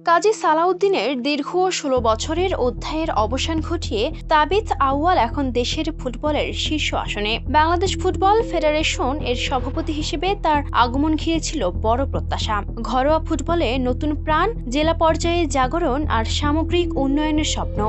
কাজী সালাউদ্দিনের দীর্ঘ ১৬ বছরের অধ্যায়ের অবসান ঘটিয়ে তাবিথ আউয়াল এখন দেশের ফুটবলের শীর্ষ আসনে। বাংলাদেশ ফুটবল ফেডারেশন এর সভাপতি হিসেবে তার আগমন ঘিরেছিল বড় প্রত্যাশা। ঘরোয়া ফুটবলে নতুন প্রাণ, জেলা পর্যায়ে জাগরণ আর সামগ্রিক উন্নয়নের স্বপ্ন।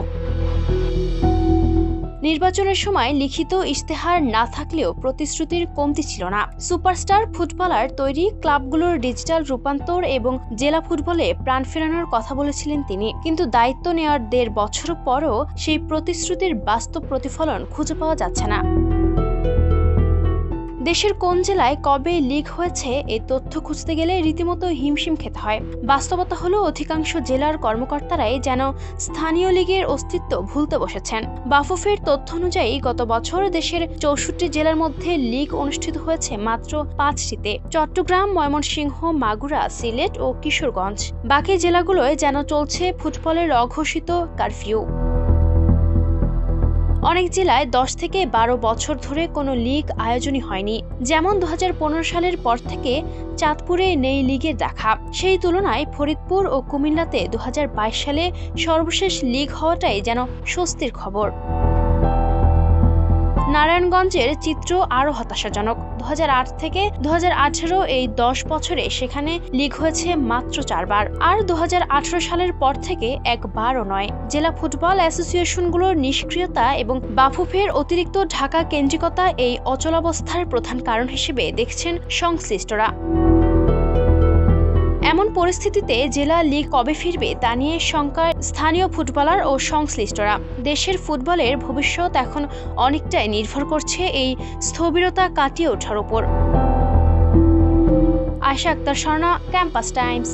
নির্বাচনের সময় লিখিত ইশতেহার না থাকলেও প্রতিশ্রুতির কমতি ছিল না। সুপারস্টার ফুটবলার তৈরি, ক্লাবগুলোর ডিজিটাল রূপান্তর এবং জেলা ফুটবলে প্রাণ ফেরানোর কথা বলেছিলেন তিনি। কিন্তু দায়িত্ব নেওয়ার ১.৫ বছর পরও সেই প্রতিশ্রুতির বাস্তব প্রতিফলন খুঁজে পাওয়া যাচ্ছে না। দেশের কোন জেলায় কবে লিগ হয়েছে এই তথ্য খুঁজতে গেলে রীতিমতো হিমশিম খেতে হয়। বাস্তবতা হলো অধিকাংশ জেলার কর্মকর্তারাই যেন স্থানীয় লিগের অস্তিত্ব ভুলতে বসেছেন। বাফুফের তথ্য অনুযায়ী গত বছর দেশের ৬৪ জেলার মধ্যে লিগ অনুষ্ঠিত হয়েছে মাত্র ৫টিতে: চট্টগ্রাম, ময়মনসিংহ, মাগুরা, সিলেট ও কিশোরগঞ্জ। বাকি জেলাগুলোয় যেন চলছে ফুটবলের অঘোষিত কারফিউ। অনেক জেলায় ১০ থেকে ১২ বছর ধরে কোনো লিগ আয়োজনই হয়নি। যেমন ২০১৫ সালের পর থেকে চাঁদপুরে নেই লিগের দেখা। সেই তুলনায় ফরিদপুর ও কুমিল্লাতে ২০২২ সালে সর্বশেষ লিগ হওয়াটাই যেন স্বস্তির খবর। নারায়ণগঞ্জের চিত্র আরও হতাশাজনক। ২০০৮ থেকে ২০১৮ এই ১০ বছরে সেখানে লিগ হয়েছে মাত্র ৪ বার। আর ২০১৮ সালের পর থেকে একবারও নয়। জেলা ফুটবল অ্যাসোসিয়েশনগুলোর নিষ্ক্রিয়তা এবং বাফুফের অতিরিক্ত ঢাকা কেন্দ্রিকতা এই অচলাবস্থার প্রধান কারণ হিসেবে দেখছেন সংশ্লিষ্টরা। এমন পরিস্থিতিতে জেলা লিগ কবে ফিরবে তা নিয়ে শঙ্কায় স্থানীয় ফুটবলার ও সংশ্লিষ্টরা। দেশের ফুটবলের ভবিষ্যৎ এখন অনেকটাই নির্ভর করছে এই স্থবিরতা কাটিয়ে ওঠার উপর। Ayesha Akter Swarna, Campus Times.